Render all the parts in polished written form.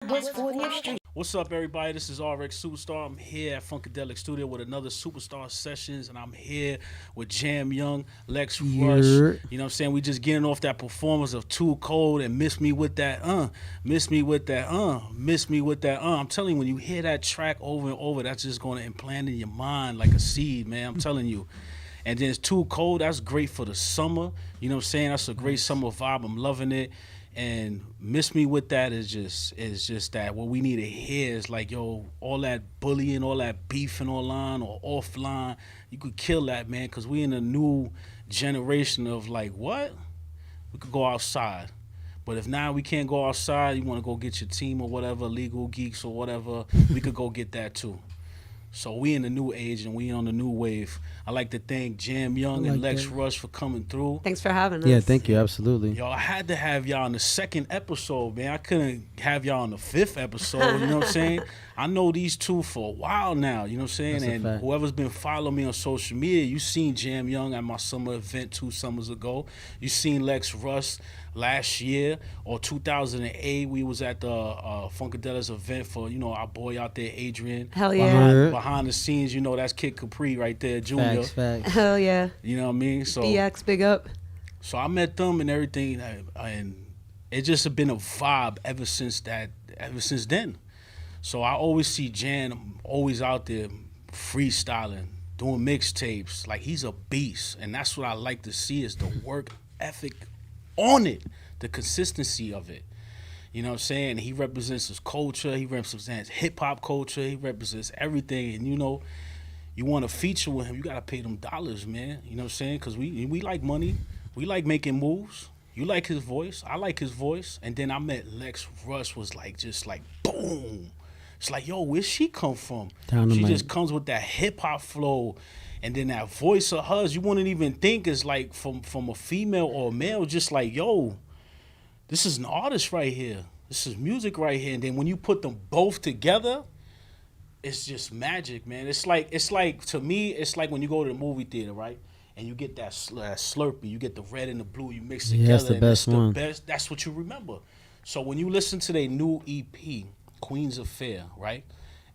West 40th Street. What's up, everybody? This is RXSuperstar. I'm here at Funkadelic Studio with another Superstar Sessions, and I'm here with Jam Young, Lex Rush. Yeah. You know what I'm saying? We just getting off that performance of Too Cold and Miss Me With That, Miss Me With That, Miss Me With That, I'm telling you, when you hear that track over and over, that's just going to implant in your mind like a seed, man. I'm telling you. And then it's Too Cold. That's great for the summer. You know what I'm saying? That's a great summer vibe. I'm loving it. And Miss Me With That is just that what we need to hear is like, yo, all that bullying, all that beefing online or offline, you could kill that, man, because we in a new generation of like, what? We could go outside. But if now we can't go outside, you want to go get your team or whatever, legal geeks or whatever, we could go get that too. So we in the new age and we on the new wave. I like to thank Jam Young and Lex Rush for coming through. Thanks for having us. Yeah, thank you. Absolutely. Yo, I had to have y'all on the second episode, man. I couldn't have y'all on the fifth episode, you know what I'm saying? I know these two for a while now, you know what I'm saying? That's a And fact. whoever's been following me on social media, you seen Jam Young at my summer event 2 summers ago. You seen Lex Rush last year or 2008. We was at the Funkadelic event for, you know, our boy out there, Adrian. Hell yeah. Behind the scenes, you know, that's Kid Capri right there, Junior. Facts. Hell yeah. You know what I mean? So BX, big up. So I met them and everything, and it just have been a vibe ever since then. So I always see Jan always out there freestyling, doing mixtapes. Like, he's a beast, and that's what I like to see is the work ethic on it, the consistency of it. You know what I'm saying? He represents his culture. He represents hip-hop culture. He represents everything, and you know, you want to feature with him, you got to pay them dollars, man. You know what I'm saying? Because we like money. We like making moves. You like his voice. I like his voice. And then I met Lex Rush, was like, just like, boom. It's like, yo, where she come from? She just comes with that hip-hop flow. And then that voice of hers, you wouldn't even think is like from a female or a male. Just like, yo, this is an artist right here. This is music right here. And then when you put them both together, it's just magic, man. It's like to me, it's like when you go to the movie theater, right? And you get that Slurpee, you get the red and the blue, you mix together. That's the best one. That's what you remember. So when you listen to their new EP, Queen's Affair, right?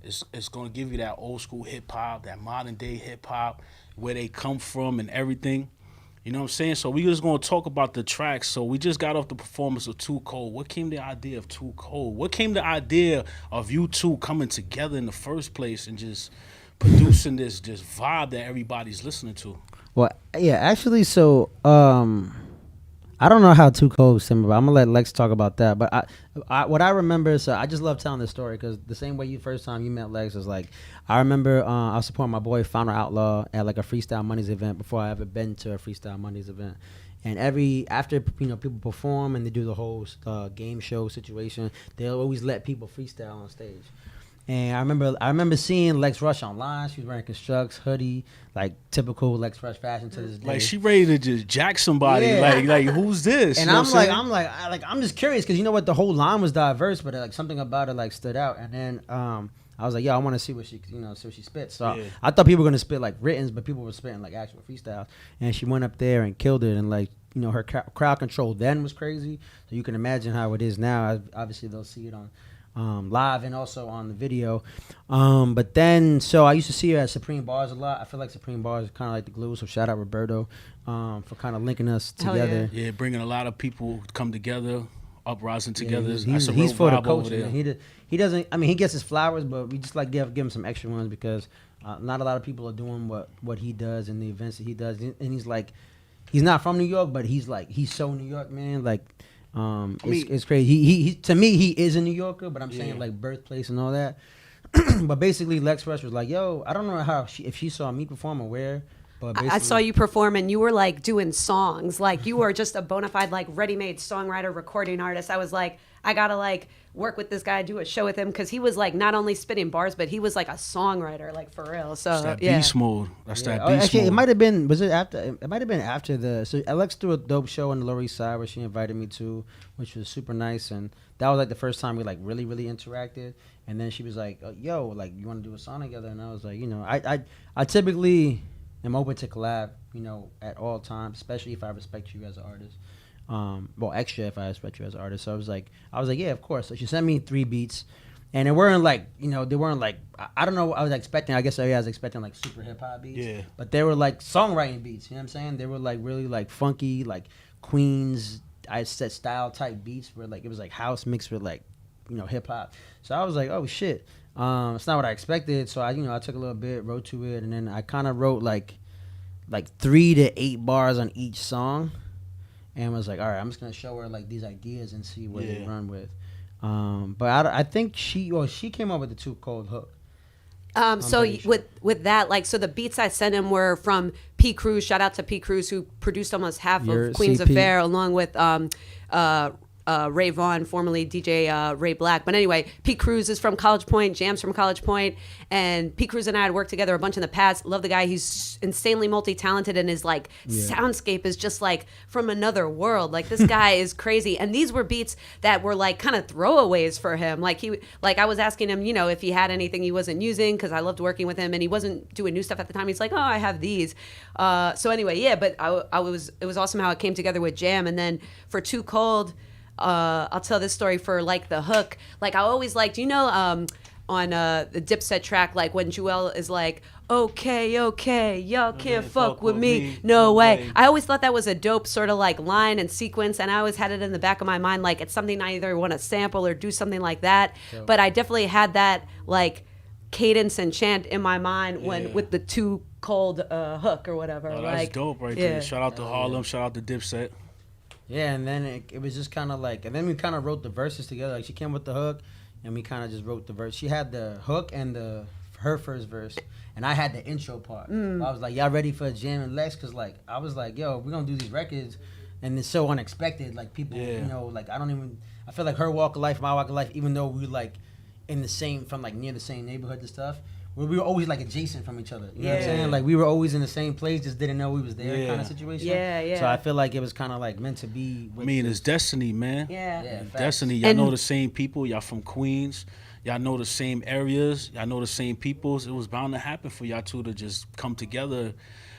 It's gonna give you that old school hip hop, that modern day hip hop, where they come from and everything. You know what I'm saying? So we just gonna talk about the tracks. So we just got off the performance of Too Cold. What came the idea of Too Cold? What came the idea of you two coming together in the first place and just producing this vibe that everybody's listening to? Well, yeah, actually, so I don't know how Too Cold was similar, but I'm gonna let Lex talk about that. But what I remember, so I just love telling this story because the same way first time you met Lex is like, I remember I was supporting my boy Final Outlaw at like a Freestyle Mondays event before I ever been to a Freestyle Mondays event. And after people perform and they do the whole game show situation, they'll always let people freestyle on stage. And I remember seeing Lex Rush online. She was wearing Constructs hoodie, like typical Lex Rush fashion to this day. Like she ready to just jack somebody. Yeah. Like who's this? And I'm just curious because you know what, the whole line was diverse, but like something about it like stood out. And then I was like, yo, I want to see what she spits. So yeah. I thought people were gonna spit like writtens, but people were spitting like actual freestyles. And she went up there and killed it. And like, you know, her crowd control then was crazy. So you can imagine how it is now. Obviously, they'll see it on live and also on the video. But then, so I used to see her at Supreme Bars a lot. I feel like Supreme Bars is kind of like the glue. So shout out Roberto for kind of linking us together. Yeah, bringing a lot of people come together, uprising together. Yeah, he's for the culture. Man. He doesn't. I mean, he gets his flowers, but we just like give him some extra ones because not a lot of people are doing what he does and the events that he does. And he's like, he's not from New York, but he's so New York, man. Like. It's crazy. He to me he is a New Yorker, but I'm saying like birthplace and all that. But basically, Lex Rush was like, "Yo, I don't know if she saw me perform or where, but I saw you perform and you were like doing songs, like you were just a bona fide like ready-made songwriter, recording artist. I was like, I gotta like work with this guy, do a show with him because he was like not only spitting bars, but he was like a songwriter, like for real. So that beast mode. That's that beast actually, mode. it might have been. Was it after? It might have been after the. So Alex threw a dope show on the Lower East Side where she invited me to, which was super nice, and that was like the first time we like really interacted. And then she was like, "Yo, like you want to do a song together?" And I was like, you know, I typically am open to collab, you know, at all times, especially if I respect you as an artist. well, extra if I respect you as an artist. So I was like, yeah, of course. So she sent me 3 beats, and they weren't like, they weren't like, I don't know what I was expecting. I guess I was expecting like super hip hop beats. Yeah. But they were like songwriting beats. You know what I'm saying? They were like really like funky, like Queens, I said style type beats where like it was like house mixed with like, hip hop. So I was like, oh shit. It's not what I expected. So I took a little bit, wrote to it, and then I kind of wrote like 3 to 8 bars on each song, and was like, all right, I'm just gonna show her like these ideas and see what they run with. But I think she came up with the Too Cold hook. So sure. with that, like, so the beats I sent him were from P. Cruz. Shout out to P. Cruz, who produced almost half Your of Queen's CP. Affair, along with Ray Vaughn, formerly DJ Ray Black. But anyway, P. Cruz is from College Point, Jam's from College Point, and P. Cruz and I had worked together a bunch in the past. Love the guy. He's insanely multi-talented, and his like soundscape is just like from another world. Like, this guy is crazy. And these were beats that were like kind of throwaways for him. Like, I was asking him, if he had anything he wasn't using, because I loved working with him, and he wasn't doing new stuff at the time. He's like, oh, I have these. So anyway, yeah, but it was awesome how it came together with Jam. And then for Too Cold, I'll tell this story for like the hook. Like, I always liked, on the Dipset track, like when Jewel is like, okay, y'all can't fuck with me, no way. I always thought that was a dope sort of like line and sequence, and I always had it in the back of my mind, like it's something I either want to sample or do something like that. Dope. But I definitely had that like cadence and chant in my mind with the Too Cold hook or whatever. Oh, that's like, dope right there. Shout out to Harlem. Shout out to Dipset. Yeah, and then it was just kind of like, and then we kind of wrote the verses together. Like, she came with the hook, and we kind of just wrote the verse. She had the hook and her first verse, and I had the intro part. I was like, y'all ready for Jam and Lex? Because like, I was like, yo, we're gonna do these records, and it's so unexpected. Like, people, like, I feel like her walk of life, my walk of life, even though we like in the same, from like near the same neighborhood and stuff, we were always like adjacent from each other. You know what I'm saying? Like, we were always in the same place, just didn't know we was there kind of situation. Yeah. So I feel like it was kind of like meant to be. I mean, it's destiny, man. Yeah. Destiny. Y'all know the same people. Y'all from Queens. Y'all know the same areas. Y'all know the same peoples. It was bound to happen for y'all two to just come together.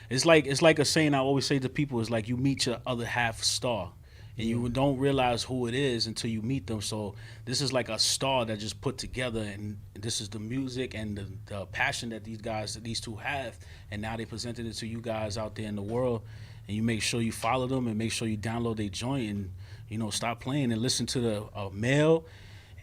It's like a saying I always say to people. It's like you meet your other half star, and you don't realize who it is until you meet them. So this is like a star that just put together, and this is the music and the passion that these two have, and now they presented it to you guys out there in the world, and you make sure you follow them and make sure you download their joint and stop playing and listen to the male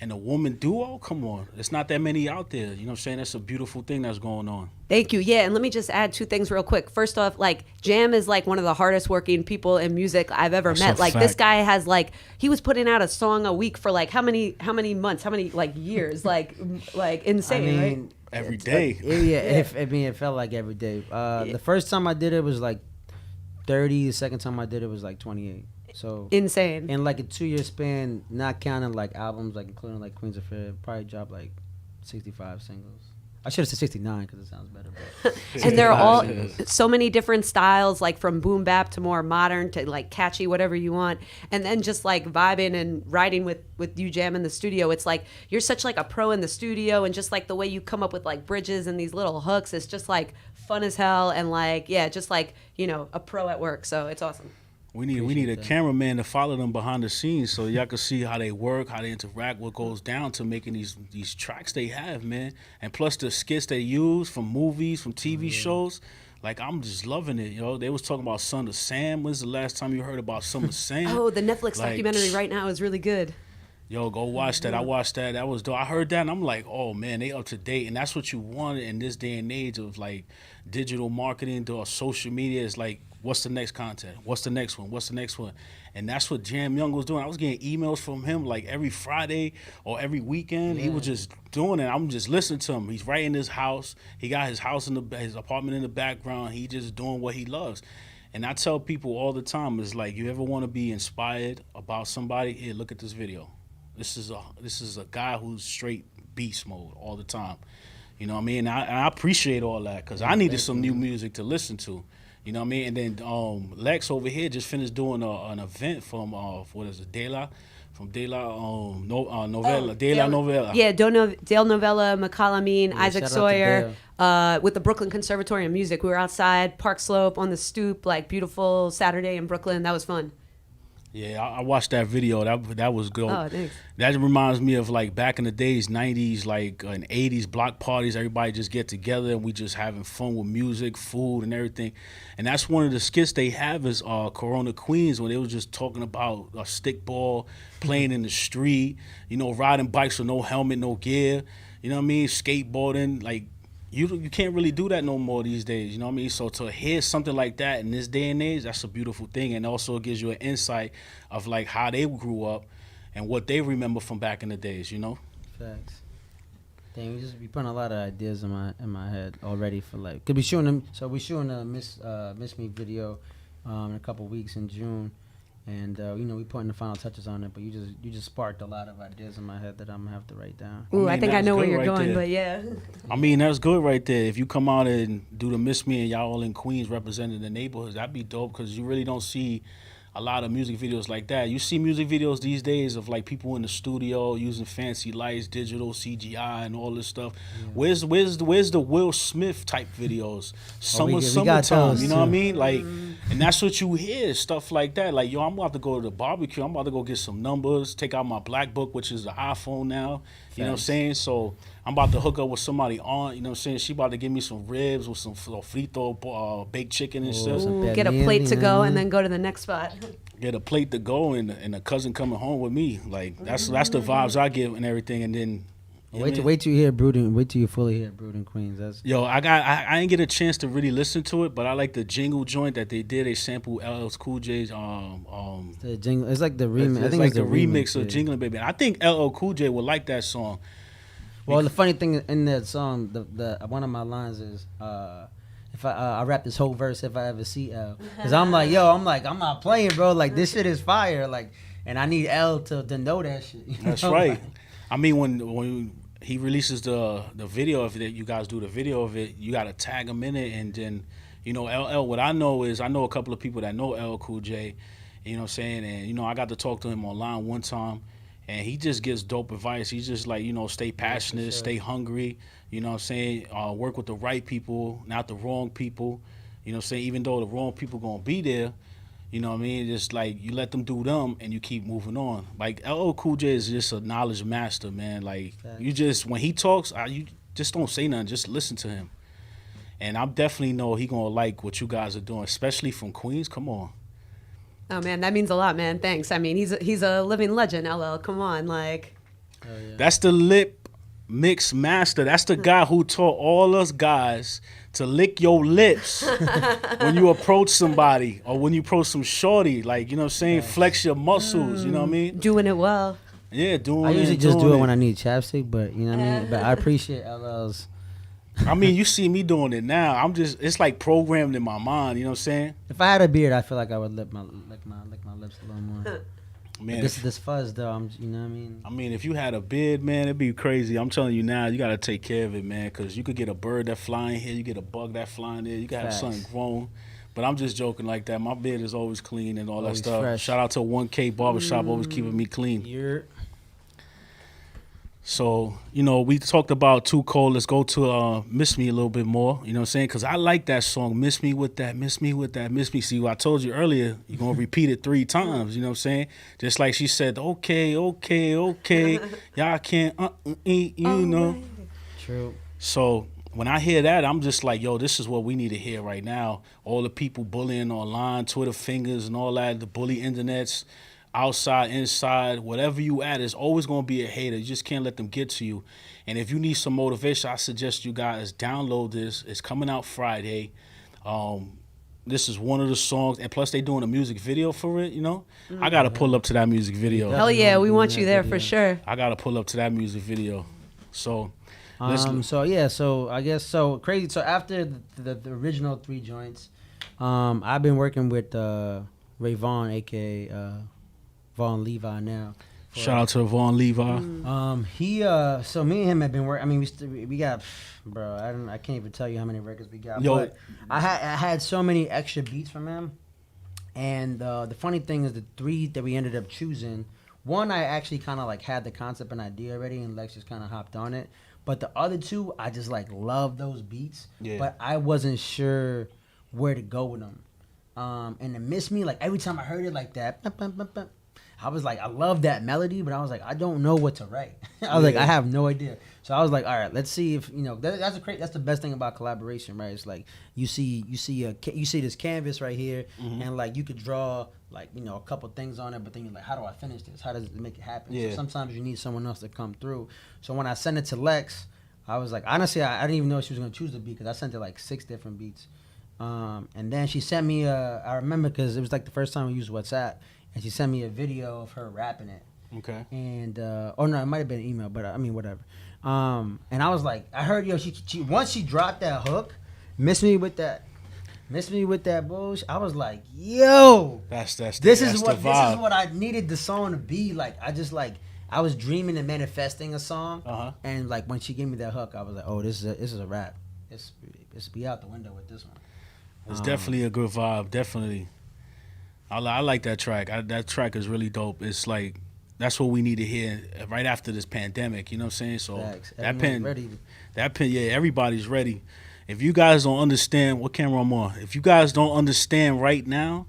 and a woman duo. Come on, there's not that many out there. You know what I'm saying? That's a beautiful thing that's going on. Thank you. Yeah, and let me just add 2 things real quick. First off, like, Jam is like one of the hardest working people in music I've ever met. Like, this guy has like, he was putting out a song a week for like how many months, how many like years, like insane, right? Every day. It felt like every day. The first time I did it was like 30. The second time I did it was like 28. So insane. In like a 2-year span, not counting like albums, like including like Queen's Affair, probably dropped like 65 singles. I should have said 69 because it sounds better. But and they're all so many different styles, like from boom bap to more modern to like catchy, whatever you want. And then just like vibing and writing with you, Jam, in the studio. It's like you're such like a pro in the studio, and just like the way you come up with like bridges and these little hooks, it's just like fun as hell, and like just like a pro at work. So it's awesome. We need a cameraman to follow them behind the scenes so y'all can see how they work, how they interact, what goes down to making these tracks they have, man. And plus the skits they use from movies, from TV shows. Like, I'm just loving it, They was talking about Son of Sam. When's the last time you heard about Son of Sam? Oh, the Netflix documentary right now is really good. Yo, go watch that. I watched that. That was dope. I heard that, and I'm like, oh, man, they up to date. And that's what you want in this day and age of, like, digital marketing or social media. It's like, what's the next content? What's the next one? What's the next one? And that's what Jam Young was doing. I was getting emails from him, like, every Friday or every weekend. He was just doing it. I'm just listening to him. He's right in his house. He got his house his apartment in the background. He just doing what he loves. And I tell people all the time, it's like, you ever want to be inspired about somebody? Here, look at this video. This is a guy who's straight beast mode all the time. You know what I mean? And I appreciate all that because I needed some new music to listen to. You know what I mean? And then Lex over here just finished doing an event from what is it, De La Novella. Yeah, Dale Novella, McCall Isaac Sawyer, with the Brooklyn Conservatory of Music. We were outside Park Slope on the stoop, like beautiful Saturday in Brooklyn. That was fun. Yeah, I watched that video. That was good. Oh, thanks. That reminds me of like back in the days, 90s, like and 80s block parties. Everybody just get together and we just having fun with music, food, and everything. And that's one of the skits they have is Corona Queens, when they was just talking about stickball, playing in the street, riding bikes with no helmet, no gear. You know what I mean? Skateboarding, like. You can't really do that no more these days, you know what I mean? So to hear something like that in this day and age, that's a beautiful thing. And also it gives you an insight of like how they grew up and what they remember from back in the days, Facts. Dang, we putting a lot of ideas in my head already for like, cause we shooting them. So we shooting a Miss Me video in a couple weeks in June, and we putting the final touches on it. But you just sparked a lot of ideas in my head that I'm gonna have to write down. Ooh, I think I that's know where good you're right going, there. but yeah. I mean, that's good right there. If you come out and do the Miss Me and y'all all in Queens representing the neighborhoods, that'd be dope because you really don't see a lot of music videos like that. You see music videos these days of like people in the studio using fancy lights, digital CGI, and all this stuff. Yeah. Where's the Will Smith type videos? We got Summertime, those you know what I too. mean? Like, and that's what you hear, stuff like that. Like, yo, I'm about to go to the barbecue. I'm about to go get some numbers, take out my black book, which is the iPhone now. You know what I'm saying? So I'm about to hook up with somebody on, you know what I'm saying? She about to give me some ribs with some frito baked chicken and stuff. some Ooh, get a plate to go and then go to the next spot. Get a plate to go and a cousin coming home with me. Like that's the vibes I give and everything. And then Wait till you hear Brooding. Wait till you fully hear Brooding Queens. That's yo, I didn't get a chance to really listen to it, but I like the jingle joint that they did. They sampled LL Cool J's the jingle. It's like the remix. I it's think like it's the remix yeah. of Jingling Baby. I think LL Cool J would like that song. Well, the funny thing in that song, the one of my lines is, if I rap this whole verse if I ever see L, because I'm not playing, bro. Like this shit is fire, like, and I need L to know that shit. You That's know? right. I mean, when he releases the video of it, you guys do the video of it, you got to tag him in it, and then, LL, what I know is, I know a couple of people that know LL Cool J, you know what I'm saying, and, I got to talk to him online one time, and he just gives dope advice. He's just like, stay passionate, sure. stay hungry, you know what I'm saying, work with the right people, not the wrong people, you know what I'm saying, even though the wrong people going to be there, you know what I mean? Just like you let them do them and you keep moving on. Like LL Cool J is just a knowledge master, man. Like you just when he talks, you just don't say nothing. Just listen to him. And I definitely know he gonna like what you guys are doing, especially from Queens. Come on. Oh man, that means a lot, man. Thanks. I mean, he's a living legend, LL. Come on, like. Oh, yeah. That's the lip mix master. That's the guy who taught all us guys to lick your lips when you approach somebody or when you approach some shorty. Like, you know what I'm saying? Flex your muscles, you know what I mean? Doing it well. Yeah, doing it. I usually just do doing it when I need chapstick, but you know what I mean. But I appreciate LL's. I mean, you see me doing it now. It's like programmed in my mind, you know what I'm saying? If I had a beard, I feel like I would lick my lips a little more. Man, This fuzz though, you know what I mean. I mean, if you had a beard, man, it'd be crazy. I'm telling you now, you gotta take care of it, man, because you could get a bird that flying here, you get a bug that flying there, you could have Facts. something grown. But I'm just joking like that. My beard is always clean and all Always that stuff. fresh. Shout out to 1K Barbershop, always keeping me clean. You're So, we talked about Too Cold. Let's go to Miss Me a little bit more, you know what I'm saying? Because I like that song, Miss Me with that, Miss Me with that, Miss Me. See, what I told you earlier, you're going to repeat it 3 times, you know what I'm saying? Just like she said, okay, y'all can't, you know. true. So when I hear that, I'm just like, yo, this is what we need to hear right now. All the people bullying online, Twitter fingers and all that, the bully internets, outside, inside, whatever you at, there's always going to be a hater. You just can't let them get to you. And if you need some motivation, I suggest you guys download this. It's coming out Friday. This is one of the songs, and plus they doing a music video for it, I got to pull up to that music video. Hell yeah, we want you there for sure. I got to pull up to that music video. So, So I guess so crazy. So after the original 3 joints, I've been working with Ray Vaughn, aka Vaughn Levi now. Shout out to Vaughn Levi. So me and him have been working. I mean, we got, bro. I can't even tell you how many records we got. Yo. But I had so many extra beats from him, and the funny thing is the 3 that we ended up choosing. One I actually kind of like had the concept and idea already, and Lex just kind of hopped on it. But the other 2, I just like love those beats. Yeah. But I wasn't sure where to go with them. And the Miss Me, like every time I heard it like that, I was like, I love that melody, but I was like, I don't know what to write. I was like, I have no idea. So I was like, all right, let's see if that's the best thing about collaboration, right? It's like you see this canvas right here, and like you could draw like a couple things on it, but then you're like, how do I finish this? How does it make it happen? Yeah. So sometimes you need someone else to come through. So when I sent it to Lex, I was like, honestly, I didn't even know she was gonna choose the beat because I sent her like 6 different beats. And then she sent me I remember because it was like the first time we used WhatsApp, and she sent me a video of her rapping it. Okay. And oh no, it might have been an email, but I mean whatever. And I was like, I heard she once she dropped that hook, miss me with that bullshit. I was like, yo, This is this is what I needed the song to be like. I was dreaming and manifesting a song, and like when she gave me that hook, I was like, oh, this is a rap. It's be out the window with this one. It's definitely a good vibe. Definitely, I like that track. That track is really dope. It's like that's what we need to hear right after this pandemic. You know what I'm saying? So everybody's ready. If you guys don't understand, what camera I'm on? If you guys don't understand right now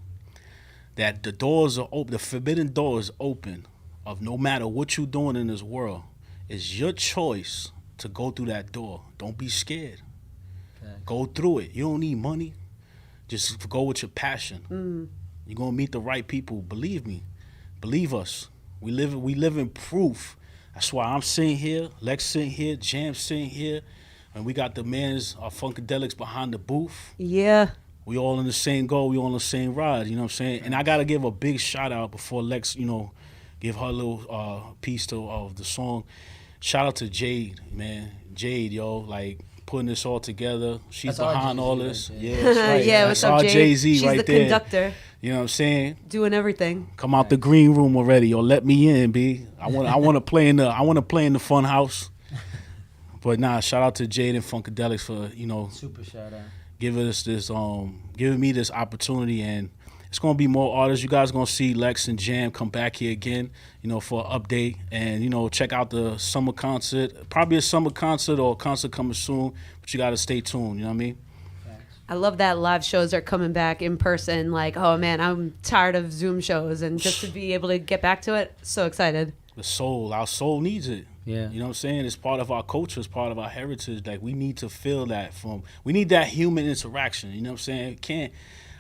that the doors are open, the forbidden door is open. Of no matter what you're doing in this world, it's your choice to go through that door. Don't be scared. Go through it. You don't need money. Just go with your passion. You're gonna meet the right people. Believe me. Believe us. We live in proof. That's why I'm sitting here, Lex sitting here, Jam sitting here, and we got the mans, our Funkadelics behind the booth. Yeah. We all in the same goal. We all on the same ride. You know what I'm saying? And I gotta give a big shout out before Lex, give her little piece of the song. Shout out to Jade, man. Jade, yo, like putting this all together. She's That's behind all Jay-Z this. right Yeah, there. that's right. Yeah, That's what's up, our Jade? Jay-Z She's right the there. conductor, You know what I'm saying? doing everything. Come out the green room already, yo. Let me in, B. I want to play in the fun house. But nah, shout out to Jade and Funkadelics for Super shout out. giving me this opportunity, and it's gonna be more artists. You guys gonna see Lex and Jam come back here again, for an update, and check out the summer concert. Probably a summer concert or a concert coming soon, but you gotta stay tuned. You know what I mean? I love that live shows are coming back in person. Like, oh man, I'm tired of Zoom shows, and just to be able to get back to it, so excited. Our soul needs it. Yeah. You know what I'm saying? It's part of our culture, it's part of our heritage. Like, we need to feel that we need that human interaction. You know what I'm saying?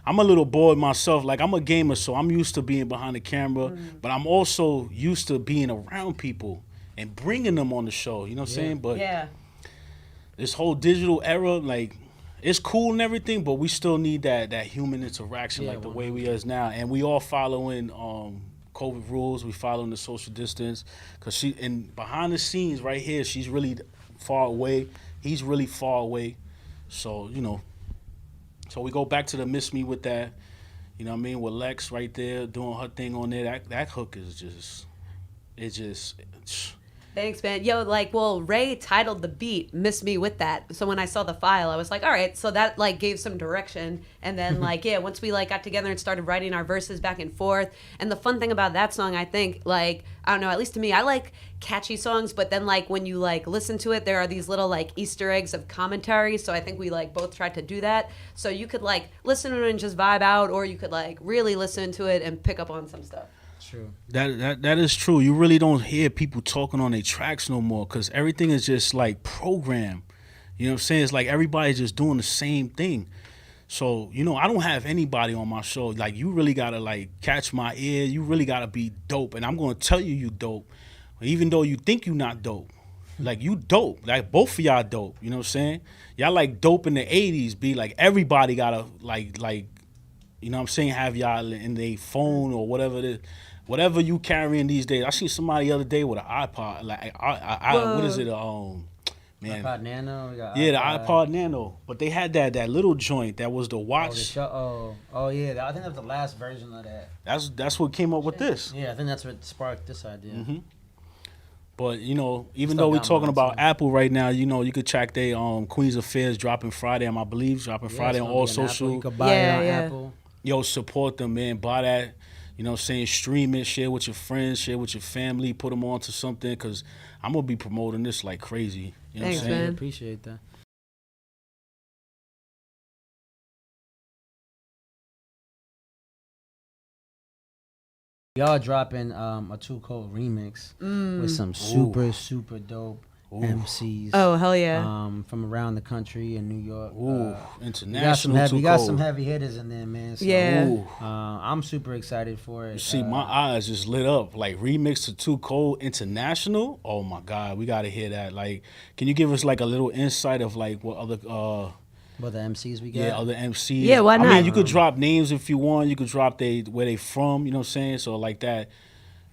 I'm a little bored myself. Like, I'm a gamer, so I'm used to being behind the camera, but I'm also used to being around people and bringing them on the show. You know what I'm saying? But this whole digital era, like, it's cool and everything, but we still need that human interaction, like the way we is now. And we all following COVID rules. We following the social distance, because behind the scenes right here, she's really far away. He's really far away. So so we go back to the Miss Me with that. You know what I mean? With Lex right there doing her thing on there. That hook is just. Thanks, man. Yo, Ray titled the beat "Miss Me With That." So when I saw the file, I was like, all right, so that gave some direction. And then once we got together and started writing our verses back and forth. And the fun thing about that song, I think, I don't know, at least to me, I like catchy songs, but then when you listen to it, there are these little Easter eggs of commentary. So I think we both tried to do that. So you could listen to it and just vibe out, or you could really listen to it and pick up on some stuff. True. That is true. You really don't hear people talking on their tracks no more, because everything is just programmed. You know what I'm saying? It's like everybody's just doing the same thing. So, I don't have anybody on my show. You really gotta catch my ear. You really gotta be dope. And I'm gonna tell you dope. Even though you think you not dope. You dope. Both of y'all dope. You know what I'm saying? Y'all dope in the 80s, be everybody gotta you know what I'm saying, have y'all in their phone or whatever it is. Whatever you carrying these days. I seen somebody the other day with an iPod. What is it? Man. iPod Nano. We got the iPod Nano. But they had that little joint that was the watch. Oh yeah. I think that was the last version of that. That's what came up with this. Yeah, I think that's what sparked this idea. Mm-hmm. But even though we're talking about Apple right now, you could check their Queen's Affairs dropping Friday, I believe, Friday on all social. You could buy it on Apple. Yo, support them, man. Buy that. You know what I'm saying? Stream it, share with your friends, share with your family, put them on to something, because I'm going to be promoting this like crazy. You know Thanks, what I'm saying? man. Appreciate that. Y'all dropping a Too Cold remix with some super dope MCs. Oh, hell yeah. From around the country in New York. Ooh, We international Too got Cold. some heavy hitters in there, man. So, Yeah. Ooh. I'm super excited for it. You see, my eyes just lit up. Like remix to Too Cold International. Oh my God, we gotta hear that. Like, can you give us like a little insight of like what other what the MCs we got? yeah, other MCs? Yeah, why I mean, not? you could drop names if you want. You could drop where they from. You know what I'm saying? So like that,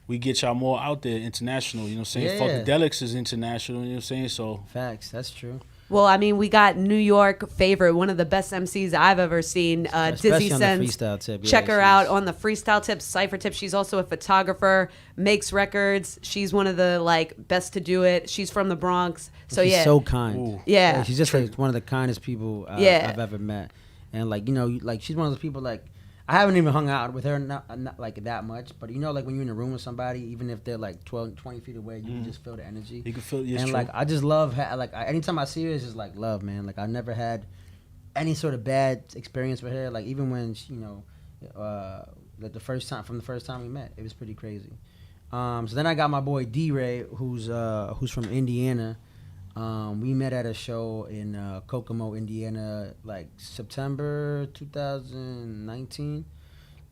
we get y'all more out there international. You know what I'm saying? Yeah. Funkadelics is international. You know what I'm saying? So Facts, that's true. Well, I mean, we got New York favorite, one of the best MCs I've ever seen, Especially Dizzy on the Sense. freestyle tip. Check Yeah, her out on the freestyle tips, cypher tips. She's also a photographer, makes records. She's one of the like best to do it. She's from the Bronx, so she's yeah, so kind. Ooh. Yeah. Like, she's just like one of the kindest people Yeah. I've ever met. And like, you know, like she's one of those people like I haven't even hung out with her not like that much, but you know, like when you're in a room with somebody, even if they're like 12, 20 feet away, you can just feel the energy. you can feel And like I just love anytime I see her, it's just like love, man. Like I never had any sort of bad experience with her. Like even when she, you know, like the first time we met, it was pretty crazy. So then I got my boy D-Ray, who's from Indiana. We met at a show in Kokomo, Indiana, like September 2019.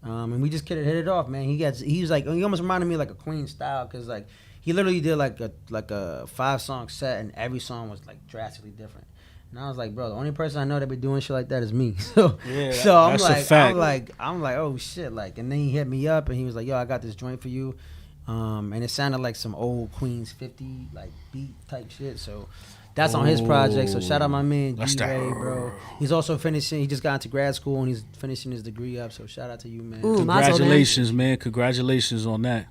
And we just hit it off, man. He almost reminded me of like a Queen style, cause like he literally did like a 5-song set, and every song was like drastically different. And I was like, bro, the only person I know that be doing shit like that is me. So Yeah, so I'm that's a like, fact. I'm like, oh shit, like. And then he hit me up and he was like, yo, I got this joint for you. And it sounded like some old Queens 50 like beat type shit. So that's on his project. So shout out my man That's D-Ray, that. bro. He's also finishing. He just got into grad school and he's finishing his degree up. So shout out to you, man. Ooh, mazel, man. Congratulations, man. Congratulations on that.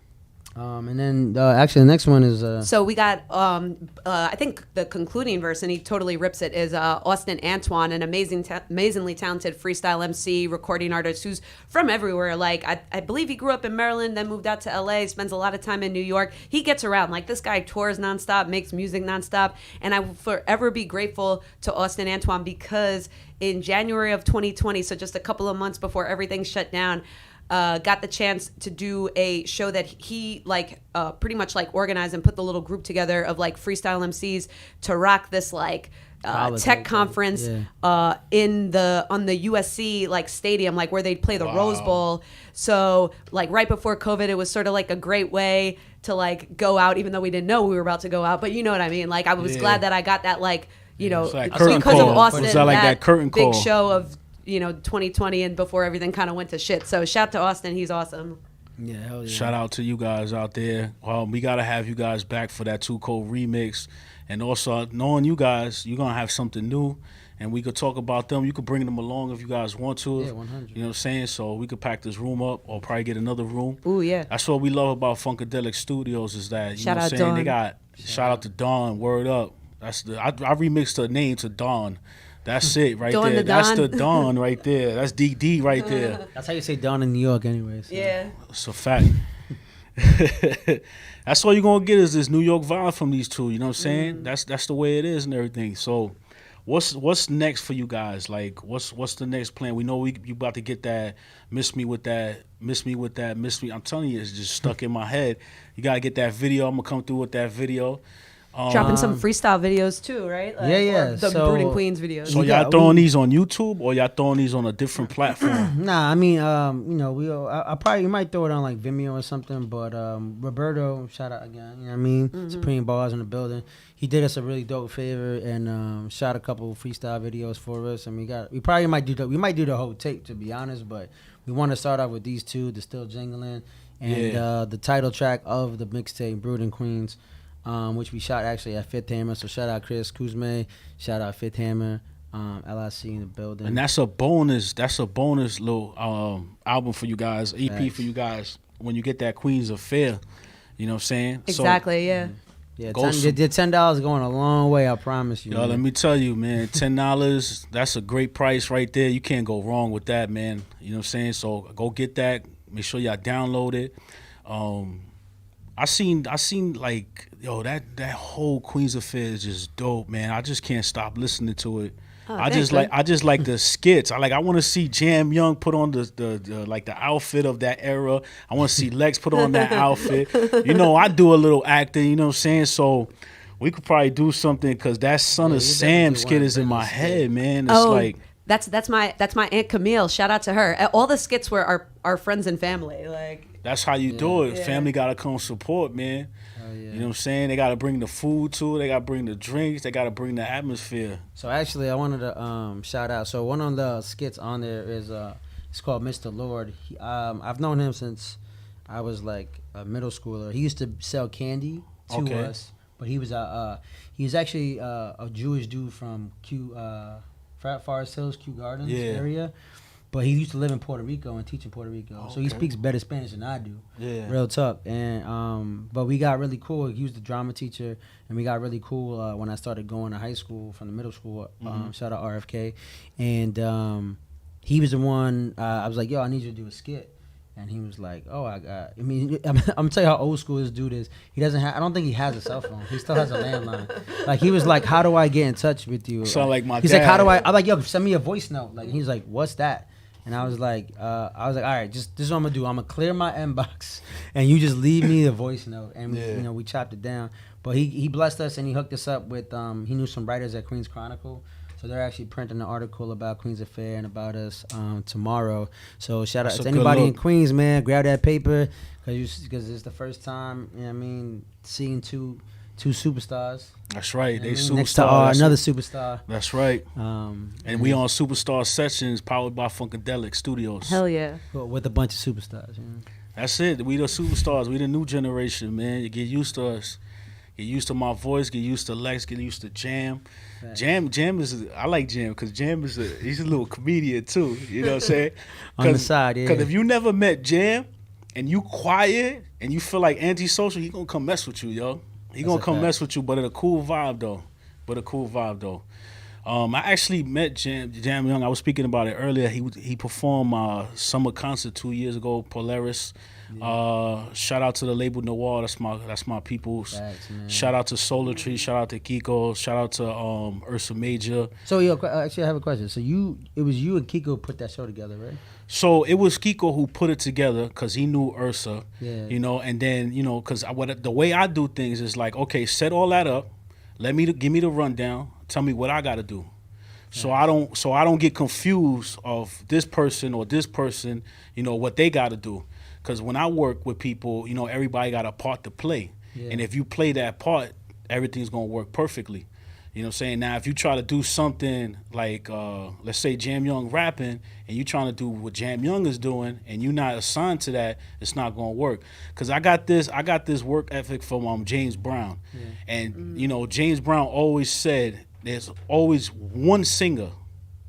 And then actually the next one is So we got, I think the concluding verse, and he totally rips it, is Austin Antoine, an amazingly talented freestyle MC, recording artist who's from everywhere. Like, I believe he grew up in Maryland, then moved out to LA, spends a lot of time in New York. He gets around. Like, this guy tours nonstop, makes music nonstop. And I will forever be grateful to Austin Antoine because in January of 2020, so just a couple of months before everything shut down, got the chance to do a show that he pretty much like organized and put the little group together of like freestyle MCs to rock this like tech conference on the USC like stadium, like where they'd play the Rose Bowl. So like right before COVID, it was sort of like a great way to like go out, even though we didn't know we were about to go out. But you know what I mean? Like I was glad that I got that like, you know, like because curtain of call. Austin, It's like that curtain big call. show of, you know, 2020 and before everything kind of went to shit. So shout to Austin. He's awesome. yeah, hell yeah. Shout out to you guys out there. We gotta have you guys back for that Too Cold remix, and also knowing you guys, you're gonna have something new, and we could talk about them. You could bring them along if you guys want to. Yeah, 100. You know what I'm saying? So we could pack this room up, or probably get another room. Ooh, yeah. That's what we love about Funkadelic Studios is that you Shout know what out I'm saying. Dawn. They got shout out to Dawn. Word up. That's I remixed her name to Dawn. That's it right Dawn there. the That's Don. the Dawn right there. That's DD right there. That's how you say Dawn in New York, anyways. So. Yeah. It's a fact. That's all you're gonna get is this New York vibe from these two. You know what I'm saying? That's the way it is and everything. So, what's next for you guys? Like, what's the next plan? We know you about to get that. Miss me with that. Miss me with that. Miss me. I'm telling you, it's just stuck in my head. You gotta get that video. I'm gonna come through with that video. Dropping some freestyle videos too, right? Like, Yeah. or the So- Brood and Queens videos. So y'all throwing these on YouTube or y'all throwing these on a different platform? Nah, I mean, you know, I probably might throw it on like Vimeo or something, but Roberto, shout out again, you know what I mean? Supreme Bars in the building. He did us a really dope favor and shot a couple freestyle videos for us, and we probably might do the whole tape, to be honest, but we want to start off with these two, the Still Jingling, and the title track of the mixtape, Brood and Queens. Which we shot actually at Fifth Hammer. So shout out Chris Kuzme, shout out Fifth Hammer, LIC in the building. And that's a bonus. That's a bonus little album for you guys, EP Thanks. for you guys when you get that Queens Affair. You know what I'm saying? Exactly, yeah. Yeah, Go the $10 going a long way, I promise you. Yo, man. let me tell you, man, $10, that's a great price right there. You can't go wrong with that, man. You know what I'm saying? So go get that. Make sure y'all download it. I seen like, yo, that whole Queens Affair is just dope, man. I just can't stop listening to it. I just like the skits. I want to see Jam Young put on the like the outfit of that era. I want to see Lex put on that outfit. You know, I do a little acting. You know what I'm saying? So we could probably do something because that Son of Sam skit is in my head, man. It's like. That's my Aunt Camille. Shout out to her. All the skits were our friends and family. Like that's how you do it. Yeah. Family gotta come support, man. Yeah. You know what I'm saying? They gotta bring the food to it. They gotta bring the drinks. They gotta bring the atmosphere. So actually, I wanted to shout out. So one of the skits on there is it's called Mr. Lord. I've known him since I was like a middle schooler. He used to sell candy to us, but he was actually a Jewish dude from Forest Hills, Kew Gardens area. But he used to live in Puerto Rico and teach in Puerto Rico. So he speaks better Spanish than I do. Yeah. Real talk. And but we got really cool. He was the drama teacher, and we got really cool when I started going to high school from the middle school. Shout out RFK. And he was the one, I was like, yo, I need you to do a skit. And he was like, "Oh, I'm gonna tell you how old school this dude is. He doesn't have. I don't think he has a cell phone. He still has a landline. Like he was like, how do I get in touch with you? So like my he's dad. Like, how do I? I'm like, yo, send me a voice note. Like he's like, what's that? And I was like, all right, just this is what I'm gonna do. I'm gonna clear my inbox, and you just leave me a voice note, and we chopped it down. But he blessed us, and he hooked us up with. He knew some writers at Queens Chronicle. So they're actually printing an article about Queens Affair and about us tomorrow. So shout out to anybody in Queens, man. Grab that paper because it's the first time, you know what I mean, seeing two superstars. That's right. They superstars. Next to another superstar. That's right. And we on Superstar Sessions powered by Funkadelic Studios. Hell yeah. With a bunch of superstars. You know? That's it. We the superstars. We the new generation, man. You get used to us. Get used to my voice. Get used to Lex. Get used to Jam. Right. Jam is. I like Jam because Jam is he's a little comedian too. You know what I'm saying? On the side, yeah. Because if you never met Jam and you quiet and you feel like antisocial, he gonna come mess with you, yo. He gonna come mess with you, but in a cool vibe though. I actually met Jam Young. I was speaking about it earlier. He performed summer concert 2 years ago, Polaris. Yeah. Shout out to the label Noir. That's my peoples. Thanks, shout out to Solar Tree. Shout out to Kiko. Shout out to Ursa Major. So actually I have a question. So it was you and Kiko put that show together, right? So it was Kiko who put it together because he knew Ursa. Yeah. You know, and then because the way I do things is like, okay, set all that up. Give me the rundown. Tell me what I got to do. So I don't get confused of this person or this person. What they got to do. Because when I work with people, everybody got a part to play. Yeah. And if you play that part, everything's going to work perfectly. You know what I'm saying? Now, if you try to do something like, let's say Jam Young rapping, and you trying to do what Jam Young is doing, and you're not assigned to that, it's not going to work. Because I got this work ethic from James Brown. Yeah. And, James Brown always said there's always one singer,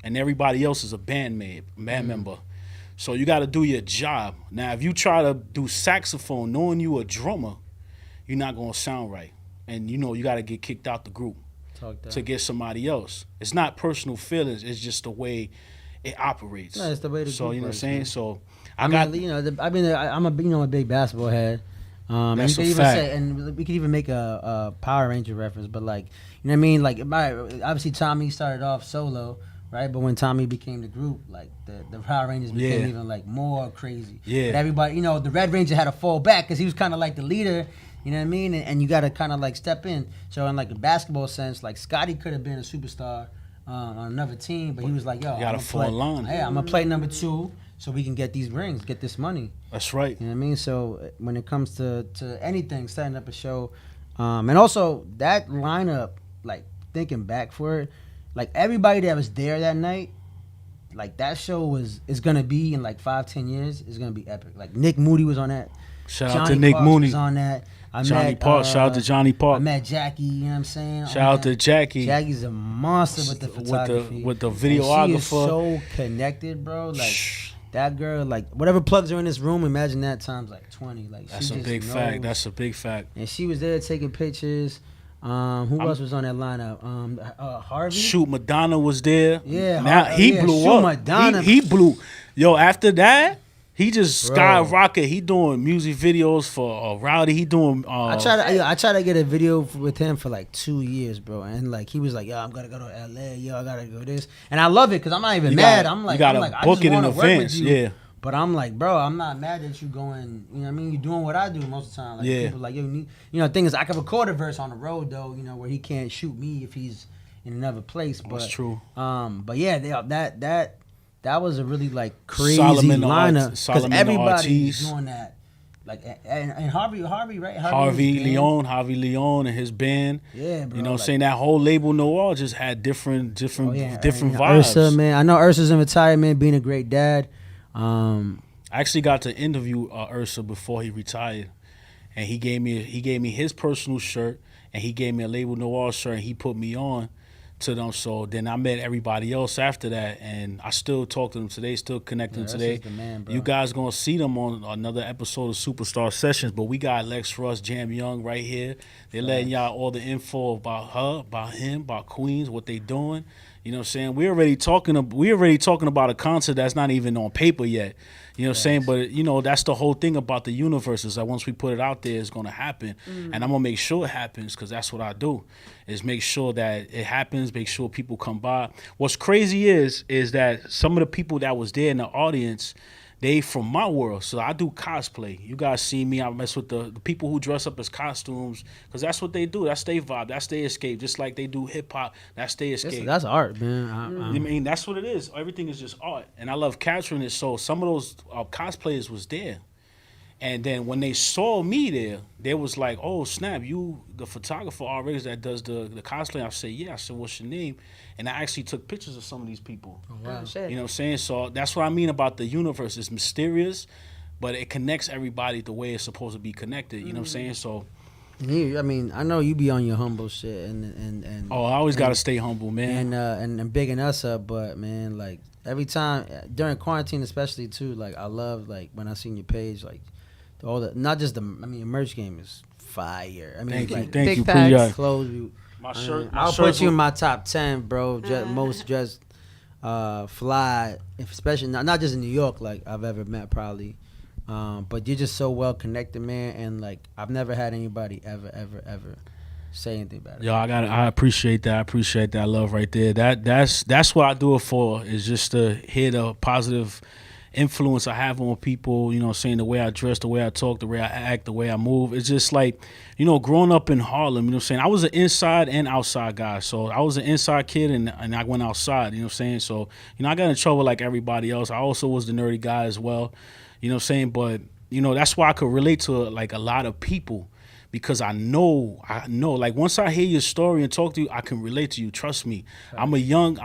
and everybody else is a band member. So you got to do your job. Now, if you try to do saxophone knowing you a drummer, you're not going to sound right. And, you got to get kicked out the group to get somebody else. It's not personal feelings. It's just the way it operates. No, it's the way the So, you know what I'm saying? Man. So, I'm a big basketball head. That's and a fact. And we could even make a Power Ranger reference. But, like, you know what I mean? Like, obviously, Tommy started off solo. Right, but when Tommy became the group, like the Power Rangers became even like more crazy. Yeah, but everybody, the Red Ranger had to fall back because he was kind of like the leader. You know what I mean? And you got to kind of like step in. So in like a basketball sense, like Scotty could have been a superstar on another team, but he was like, yo, you got to fall in line. Yeah, I'm gonna play number 2 so we can get these rings, get this money. That's right. You know what I mean? So when it comes to anything, setting up a show, and also that lineup, like thinking back for it. Like everybody that was there that night, like that show is gonna be in like 5-10 years is gonna be epic. Like Nick Moody was on that. Shout out to Nick Moody. Was on that. Shout out to Johnny Park. I met Jackie. You know what I'm saying? Shout out to Jackie. Jackie's a monster with the photography. With the videographer. She is so connected, bro. Like that girl, like whatever plugs her in this room, imagine that times like 20. Like that's a big fact. That's a big fact. And she was there taking pictures. Who else was on that lineup? Harvey. Shoot, Madonna was there. Yeah. Now he blew up. Madonna. He blew. Yo, after that, He just skyrocket. He doing music videos for Rowdy. He doing. I tried to get a video with him for like 2 years, bro, and like he was like, "Yo, I'm gonna go to LA. Yo, I gotta go this," and I love it because I'm not even mad. I'm like, I just want to work with you. Yeah. But I'm like, bro, I'm not mad that you going. You know what I mean? You're doing what I do most of the time. Like, people like, yo, the thing is, I can record a verse on the road though. You know, where he can't shoot me if he's in another place. But, that's true. But yeah, that was a really like crazy lineup because everybody's doing that. Like and Harvey, right? Harvey Leon and his band. Yeah, bro. You know, saying that whole label Noir just had different vibes. Ursa, man. I know Ursa's in retirement, being a great dad. I actually got to interview Ursa before he retired, and he gave me his personal shirt, and he gave me a label Noir shirt, and he put me on to them. So then I met everybody else after that, and I still talk to them today, still connect them today. The man, bro. You guys gonna see them on another episode of Superstar Sessions, but we got Lex Russ, Jam Young right here. They're letting y'all all the info about her, about him, about Queens, what they doing. You know what I'm saying? We're already talking about a concert that's not even on paper yet. You know what I'm saying? But, you know, that's the whole thing about the universe is that once we put it out there, it's going to happen. And I'm going to make sure it happens because that's what I do, is make sure that it happens, make sure people come by. What's crazy is that some of the people that was there in the audience, they from my world. So I do cosplay. You guys see me. I mess with the people who dress up as costumes because that's what they do. That's their vibe. That's their escape. Just like they do hip-hop, that's their escape. That's art, man. I mean, that's what it is. Everything is just art. And I love capturing it. So some of those cosplayers was there. And then when they saw me there, they was like, "Oh snap! You the photographer RX that does the cosplay?" I said, "Yeah." I said, "What's your name?" And I actually took pictures of some of these people. Oh, wow. Shit. You know what I'm saying? So that's what I mean about the universe. It's mysterious, but it connects everybody the way it's supposed to be connected. You know what I'm saying? So. I mean, I know you be on your humble shit and I always gotta stay humble, man. And bigging us up, but man, like every time during quarantine, especially too, like I love like when I seen your page, like. All the not just the your merch game is fire. I mean, thank big you, facts. clothes. My shirt. I'll put you in my top 10, bro. Most just fly, especially not just in New York, like I've ever met probably. But you're just so well connected, man, and like I've never had anybody ever say anything about it. Yo, I appreciate that. I appreciate that love right there. That's what I do it for. Is just to hear the positive influence I have on people, you know, saying the way I dress, the way I talk, the way I act, the way I move. It's just like, you know, growing up in Harlem, you know what I'm saying? I was an inside and outside guy. So I was an inside kid and I went outside, you know what I'm saying? So, you know, I got in trouble like everybody else. I also was the nerdy guy as well, you know what I'm saying? But, you know, that's why I could relate to like a lot of people because I know, like once I hear your story and talk to you, I can relate to you. Trust me. Right. I'm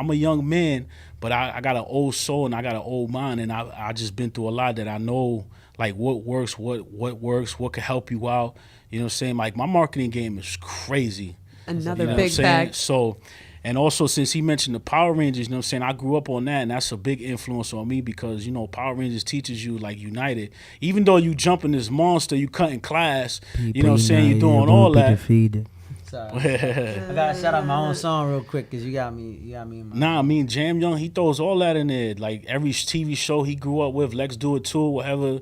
a young man, but I got an old soul and I got an old mind, and I just been through a lot that I know like what works, what works, what can help you out. You know what I'm saying? Like my marketing game is crazy. Another big fact. So, and also since he mentioned the Power Rangers, you know what I'm saying? I grew up on that, and that's a big influence on me because, you know, Power Rangers teaches you like united. Even though you jumping this monster, you cutting class, you know what I'm saying? You're doing all that. Sorry. I gotta shout out my own song real quick because you got me in my Nah, I mean Jam Young, he throws all that in there. Like every TV show he grew up with, Lex Do It Too, whatever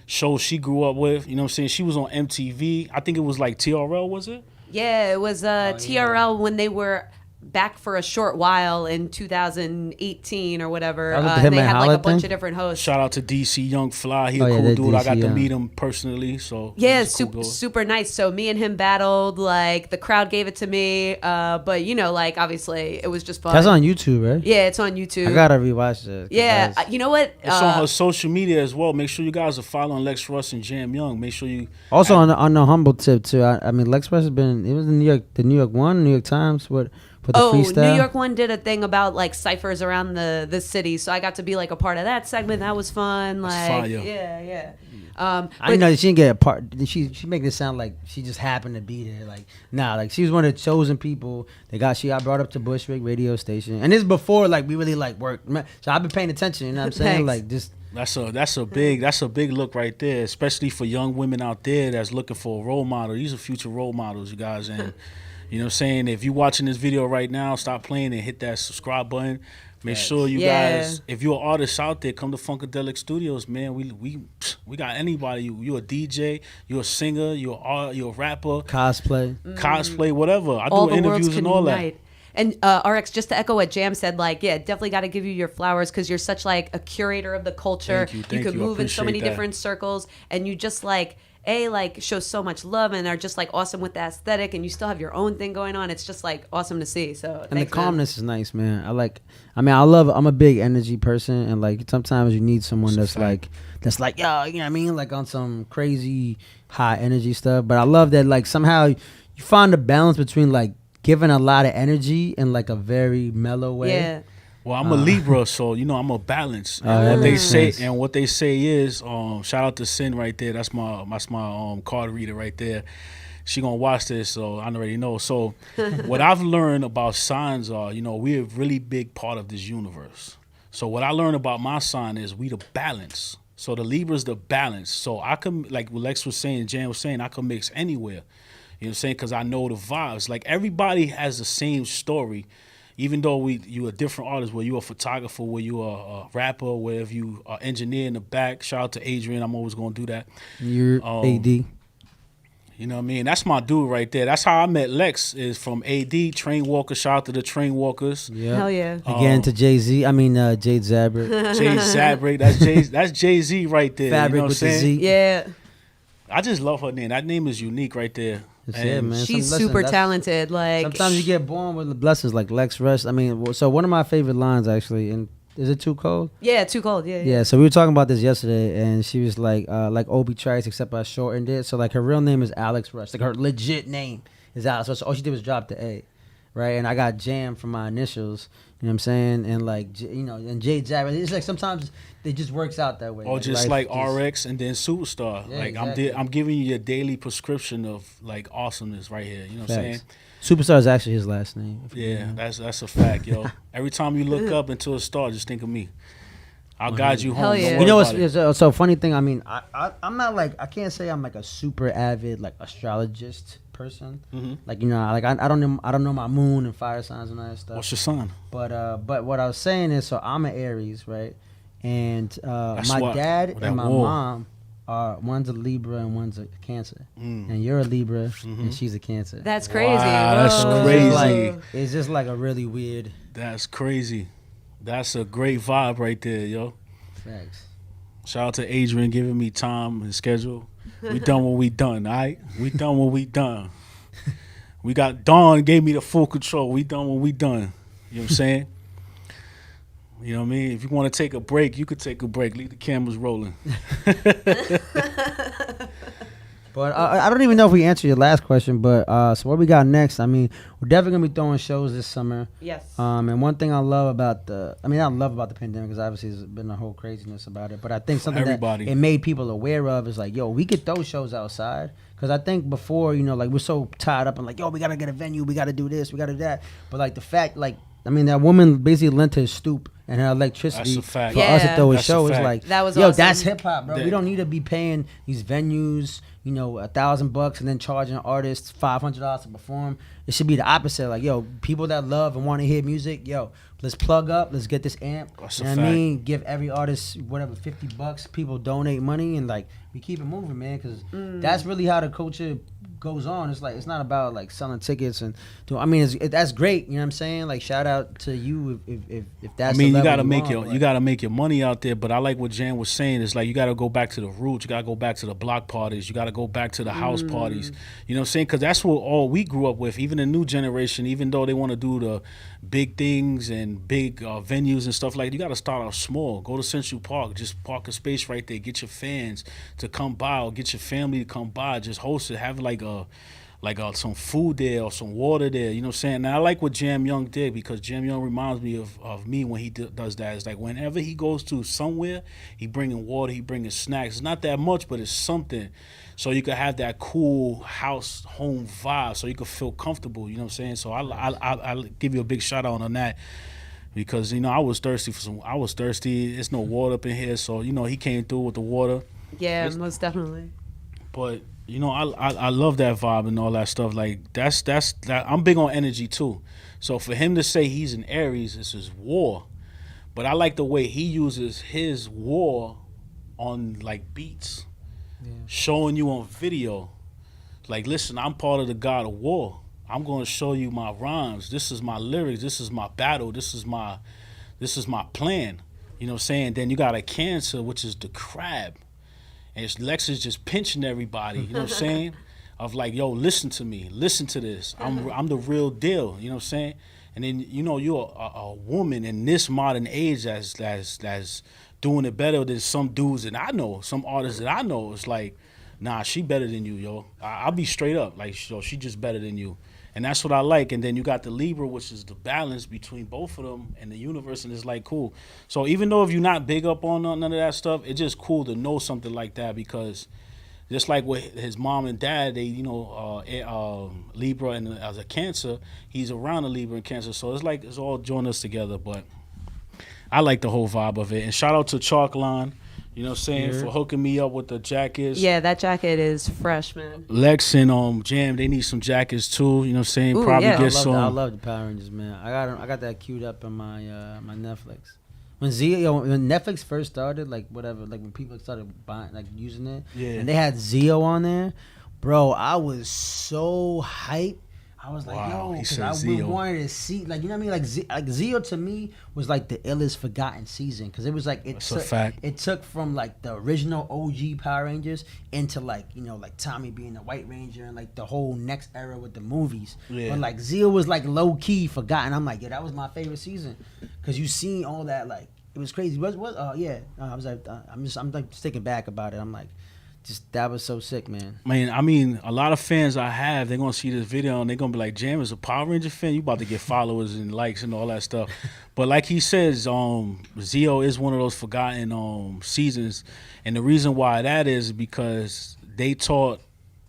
show she grew up with, you know what I'm saying? She was on MTV. I think it was like TRL, was it? Yeah, it was TRL when they were back for a short while in 2018 or whatever. And they had like a bunch of different hosts. Shout out to DC Young Fly. He a cool dude. I got to meet him personally. So yeah, super nice. So me and him battled. Like the crowd gave it to me. But you know, like obviously it was just fun. That's on YouTube, right? Yeah, it's on YouTube. I gotta rewatch it. Yeah, you know what? It's on her social media as well. Make sure you guys are following Lex Russ and Jam Young. Make sure you also on the humble tip too. I mean, Lex Russ has been. It was in the New York One, New York Times. What? New York One did a thing about like ciphers around the city, so I got to be like a part of that segment. That was fun. Like, fire. Yeah. I know she didn't get a part. She make it sound like she just happened to be there. Like, nah, like she was one of the chosen people. She got brought up to Bushwick radio station, and this is before like we really like worked. So I've been paying attention. You know what I'm saying? Like just. That's a big look right there, especially for young women out there that's looking for a role model. These are future role models, you guys, and. You know what I'm saying? If you're watching this video right now, stop playing and hit that subscribe button. Make sure you Yeah. guys, if you're an artist out there, come to Funkadelic Studios, man. We got anybody. You a DJ, you're a singer, you're a rapper, Cosplay. cosplay, whatever. I all do the worlds interviews and all that. unite. And RX, just to echo what Jam said, like, yeah, definitely got to give you your flowers because you're such like a curator of the culture. Thank You could you. I move in so many appreciate that. different circles, and you just like show so much love and are just like awesome with the aesthetic, and you still have your own thing going on. It's just like awesome to see. So And thanks, the calmness is nice, man. I'm a big energy person, and like sometimes you need someone that's like, yo, you know what I mean? Like on some crazy high energy stuff. But I love that, like, somehow you find a balance between like giving a lot of energy in like a very mellow way. Yeah. Well, I'm a Libra, so I'm a balance. Oh, And that what they makes say, sense. and what they say is, shout out to Sin right there. That's my card reader right there. She gonna watch this, so I already know. So, what I've learned about signs are, we're a really big part of this universe. So what I learned about my sign is we the balance. So the Libra's the balance. So I can, like what Lex was saying, Jan was saying, I can mix anywhere. You know what I'm saying? Because I know the vibes. Like everybody has the same story. Even though you a different artist, where you a photographer, where you a rapper, where if you are engineer in the back, shout out to Adrian, I'm always gonna do that. You're AD. You know what I mean? That's my dude right there. That's how I met Lex, is from AD, Train Walker. Shout out to the Train Walkers. Yeah. Hell yeah. Again to Jay-Z. I mean Jade Zabrik. Jay Zabrik. That's Jay-Z right there. Fabric you know what I'm with the saying? Z. Yeah. I just love her name. That name is unique right there. That's it, man. She's Listen, super that's- talented. Like Sometimes you get born with the blessings like Lex Rush. I mean, so one of my favorite lines actually, and is it too cold? yeah, too cold. Yeah. Yeah, so we were talking about this yesterday, and she was like Obi Trice, except I shortened it. So like her real name is Alex Rush, like her legit name is Alex. So all she did was drop the A, right? And I got Jam from my initials. You know what I'm saying? And like and Jade Zabra. It's like sometimes it just works out that way. Or just life like RX and then Superstar. Yeah, like exactly. I'm giving you your daily prescription of like awesomeness right here. You know what I'm saying? Facts. Superstar is actually his last name. if you Yeah, know. that's a fact, yo. Every time you look up into a star, just think of me. I'll guide you home. Hell Don't yeah. worry You know about what's it. so funny thing? I mean, I'm not like, I can't say I'm like a super avid like astrologist person. Like I don't know my moon and fire signs and all that stuff. What's your sign? But what I was saying is, so I'm an Aries, right? And That's my what- dad that and my war. mom are, one's a Libra and one's a Cancer, and you're a Libra and she's a Cancer. That's crazy. Wow, that's Whoa. crazy. It's just like a really weird That's crazy. That's a great vibe right there, yo. facts. Shout out to Adrian giving me time and schedule. We done what we done, all right? We done what we done. We got Dawn gave me the full control. We done what we done. You know what I'm saying? You know what I mean? If you want to take a break, you could take a break. Leave the cameras rolling. But I don't even know if we answered your last question. But so what we got next? I mean, we're definitely gonna be throwing shows this summer. Yes. And one thing I love about the pandemic, because obviously there's been a whole craziness about it. But I think something everybody. that it made people aware of is like, yo, we could throw shows outside. Because I think before, like we're so tied up and like, yo, we gotta get a venue, we gotta do this, we gotta do that. But like the fact, like, I mean, that woman basically lent her stoop and her electricity That's a fact. for us to Yeah. throw a That's a show. It's fact. like, That was yo, awesome. that's hip hop, bro. That- We don't need to be paying these venues, $1,000 and then charging artists $500 to perform. It should be the opposite. Like, yo, people that love and want to hear music, yo, let's plug up, let's get this amp. That's You a know what I fact. mean? Give every artist whatever $50. People donate money and like we keep it moving, man. Because that's really how the culture goes on. It's like it's not about like selling tickets and that's great. You know what I'm saying? Like shout out to you if that's. I mean, the you level gotta make on, you gotta make your money out there. But I like what Jan was saying. Is like you gotta go back to the roots. You gotta go back to the block parties. You gotta go back to the house parties. You know what I'm saying? Because that's what all we grew up with. Even the new generation, even though they want to do the big things and big venues and stuff like, you gotta start out small. Go to Central Park. Just park a space right there. Get your fans to come by, or get your family to come by. Just host it. Have some food there or some water there, you know what I'm saying? Now, I like what Jam Young did, because Jam Young reminds me of me when he does that. It's like whenever he goes to somewhere, he bringing water, he bringing snacks. It's not that much, but it's something. So you can have that cool house, home vibe, so you can feel comfortable, you know what I'm saying? So I'll give you a big shout out on that, because, I was thirsty There's no water up in here, so, he came through with the water. Yeah, most definitely. But I love that vibe and all that stuff. Like that's I'm big on energy too. So for him to say he's an Aries, this is war. But I like the way he uses his war on like beats, showing you on video. Like, listen, I'm part of the God of War. I'm going to show you my rhymes. This is my lyrics. This is my battle. This is my plan. You know what I'm saying? Then you got a Cancer, which is the crab. And Lex is just pinching everybody. You know what I'm saying? Of like, yo, listen to me. Listen to this. I'm the real deal. You know what I'm saying? And then, you know, you're a woman in this modern age that's doing it better than some dudes that I know, some artists that I know. It's like, nah, she better than you, yo. I'll be straight up. Like, yo, she just better than you. And that's what I like. And then you got the Libra, which is the balance between both of them and the universe, and it's like cool. So even though if you're not big up on none of that stuff, it's just cool to know something like that, because just like with his mom and dad, they, you know, Libra and as a Cancer, he's around a Libra and Cancer. So it's like it's all joined us together. But I like the whole vibe of it. And shout out to Chalkline, you know what I'm saying, for hooking me up with the jackets. Yeah, that jacket is fresh, man. Lex and Jam, they need some jackets too. You know what I'm saying? Ooh, Probably yeah. get some. I love the Power Rangers, man. I got that queued up in my my Netflix. When when Netflix first started, like whatever, like when people started buying, like using it, and they had Zio on there, bro, I was so hyped. I was like, Wow, yo, he because said I Zio. wanted to see, like, you know what I mean? Like Zio to me was like the illest forgotten season, because it was like That's a fact. it took from like the original OG Power Rangers into like, you know, like Tommy being the White Ranger and like the whole next era with the movies. Yeah. But like Zio was like low key forgotten. I'm like, yeah, that was my favorite season, because you seen all that, like it was crazy. I was like, I'm like just thinking back about it. I'm like, just that was so sick, man. Man, I mean, a lot of fans I have, they're going to see this video and they're going to be like, Jam is a Power Ranger fan? You about to get followers and likes and all that stuff. But like he says, Zio is one of those forgotten seasons. And the reason why that is because they taught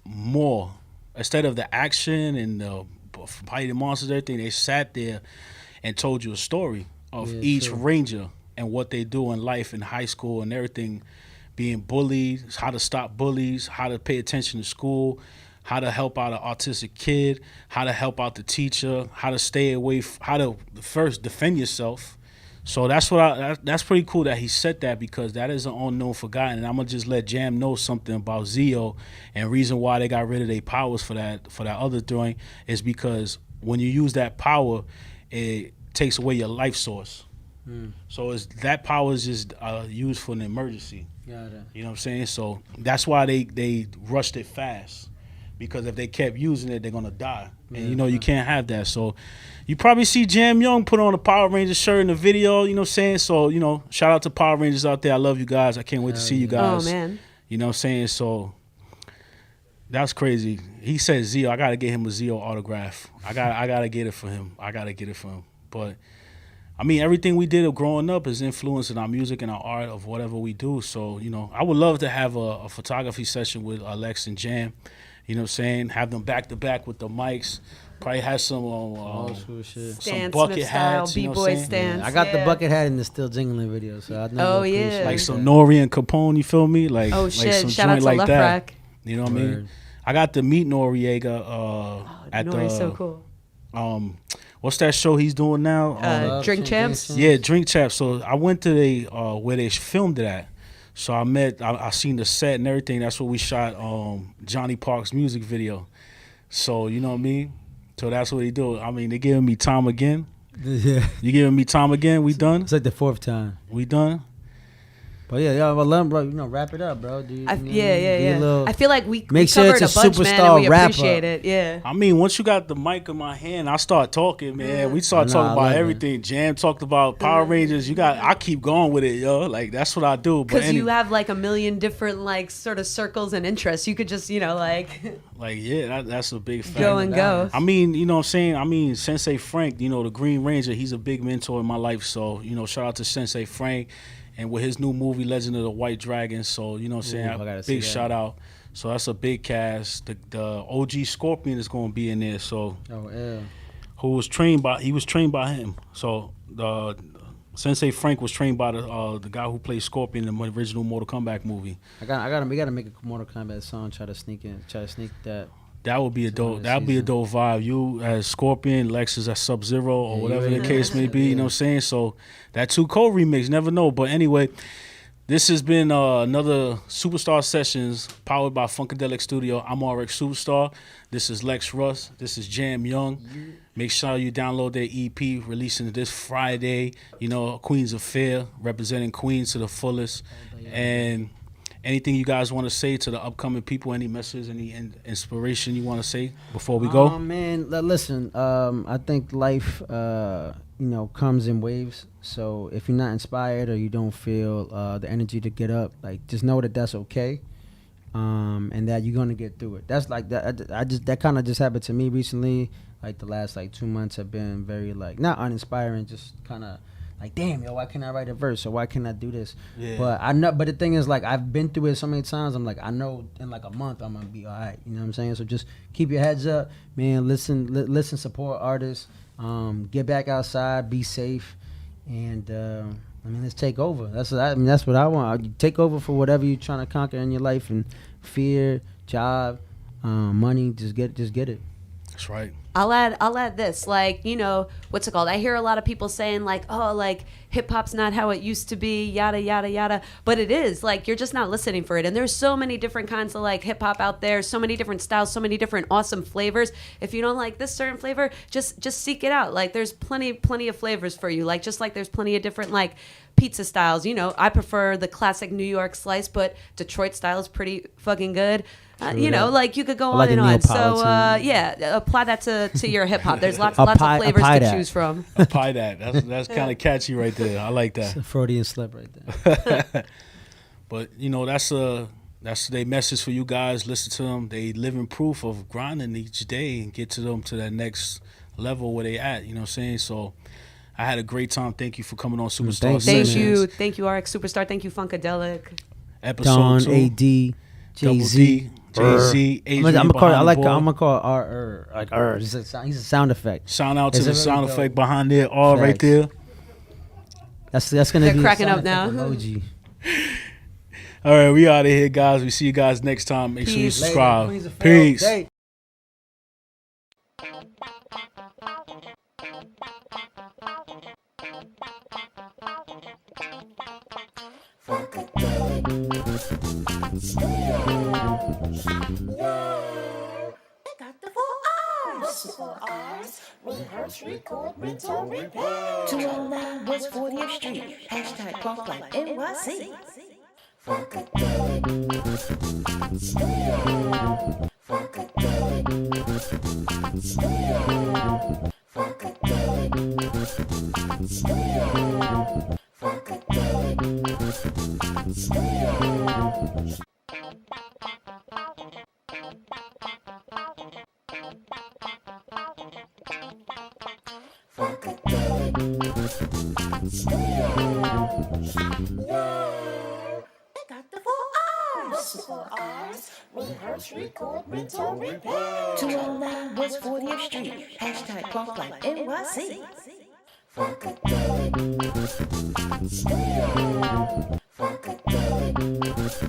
more. Instead of the action and the fighting monsters and everything, they sat there and told you a story of each Ranger and what they do in life in high school and everything. Being bullied, how to stop bullies, how to pay attention to school, how to help out an autistic kid, how to help out the teacher, how to stay away, how to first defend yourself. So that's that's pretty cool that he said that, because that is an unknown forgotten. And I'm gonna just let Jam know something about Zio, and reason why they got rid of their powers for that other joint is because when you use that power, it takes away your life source. So that power is just used for an emergency. Got it. You know what I'm saying? So that's why they rushed it fast, because if they kept using it, they're gonna die. And you know you can't have that. So you probably see Jam Young put on a Power Rangers shirt in the video. You know what I'm saying? So, you know, shout out to Power Rangers out there. I love you guys. I can't wait to see you guys. Oh, man. You know what I'm saying? So that's crazy. He said Zio. I gotta get him a Zio autograph. I gotta get it for him. But I mean, everything we did of growing up is influencing our music and our art of whatever we do. So, you know, I would love to have a photography session with Lex and Jam. You know what I'm saying? Have them back to back with the mics. Probably have some shit. some Stan bucket Smith hats. style, You know what I'm B-boy saying? stance. I got the bucket hat in the Still Jingling video, so I know. Oh, yeah. Like some Nori and Capone, you feel me? Like, Oh, like shit. some Shout out joint to like Left that. Rack. You know what I mean? Word. I got to meet Noriega at Nori's the so cool. What's that show he's doing now? Drink Champs. Yeah, Drink Champs. So I went to where they filmed it at. So I seen the set and everything. That's where we shot Johnny Park's music video. So you know what I mean? So that's what he do. I mean, they giving me time again. Yeah. You giving me time again? We done? It's like the fourth time. We done? But yeah, well, let him, bro, you know, wrap it up, bro. Dude, Yeah. I feel like we Make sure covered it's a a bunch, man, superstar and we rapper. appreciate it. Yeah. I mean, once you got the mic in my hand, I start talking, man. We start I talking love about it. everything. Jam talked about Power Rangers. I keep going with it, yo. Like, that's what I do. But Because you have like a million different like sort of circles and interests. You could just, you know, like that's a big fact. go and go. I mean, you know what I'm saying? I mean, Sensei Frank, you know, the Green Ranger, he's a big mentor in my life. So, you know, shout out to Sensei Frank. And with his new movie, Legend of the White Dragon. So, you know what I'm saying? I gotta see Big that. shout out. So that's a big cast. The OG Scorpion is going to be in there. So, yeah. he was trained by him. So the Sensei Frank was trained by the guy who played Scorpion in the original Mortal Kombat movie. We gotta make a Mortal Kombat song. Try to sneak that. That would be a dope. the That would be a season. dope vibe. You as Scorpion, Lex is as Sub Zero, or Yeah, whatever you the already case know. may be. You know what I'm saying? So that Too Cold remix, never know. But anyway, this has been another Superstar Sessions powered by Funkadelic Studio. I'm RX Superstar. This is Lex Russ. This is Jam Young. Make sure you download their EP releasing this Friday. You know, Queens Affair, representing Queens to the fullest. And anything you guys want to say to the upcoming people? Any messages, any inspiration you want to say before we go? Man, listen. I think life, comes in waves. So if you're not inspired or you don't feel the energy to get up, like just know that that's okay, and that you're gonna get through it. That's like that. That kind of just happened to me recently. Like the last 2 months have been very like not uninspiring, just kind of like, damn, yo, why can't I write a verse or why can't I do this? Yeah. But I know. But the thing is, like, I've been through it so many times. I'm like, I know in like a month I'm gonna be all right. You know what I'm saying? So just keep your heads up, man. Listen, support artists. Get back outside, be safe, and let's take over. That's what I want. You take over for whatever you're trying to conquer in your life, and fear, job, money. Just get it. That's right. I'll add this, like, what's it called? I hear a lot of people saying like, oh, like hip hop's not how it used to be, yada yada yada. But it is. Like, you're just not listening for it. And there's so many different kinds of like hip hop out there, so many different styles, so many different awesome flavors. If you don't like this certain flavor, just seek it out. Like, there's plenty of flavors for you. Like, just like there's plenty of different like pizza styles. I prefer the classic New York slice, but Detroit style is pretty fucking good. Like you could go I like on and the on. So Neapolitan. apply that to your hip hop. There's lots A of pie flavors to that. choose from. Apply that. That's kind of catchy right there. I like It's that. a Freudian slip right there. But that's their message for you guys. Listen to them. They living proof of grinding each day and get to them to that next level where they at. You know what I'm saying? So I had a great time. Thank you for coming on Superstar Thank you. Sessions. Thank you, RX Superstar. Thank you, Funkadelic. Episode Don, 2. AD, Double Jay-Z. D, Jay-Z, Adrian I'm behind the board. gonna call R like R. He's a sound effect. Shout out to It's the a really sound dope- effect behind there, all right Facts. there. That's gonna They're be a cracking sound up now. effect emoji. All right, we out of here, guys. We see you guys next time. Make sure you Peace. subscribe. Queens of Peace. Phil. Got the 4 R's. 4 R's. Rehearse, record, mental, repair. 209 West 40th Street. Hashtag Punk Like NYC. Funkadelic Studio. Funkadelic Studio. Funkadelic Studio. Funkadelic Studio. Funkadelic Studio. Yeah. Got the 4 R's. 4 R's. Rehearse, record, mental, repair. 209 West 40th Street. Hashtag Punk Like NYC. Funkadelic Studio.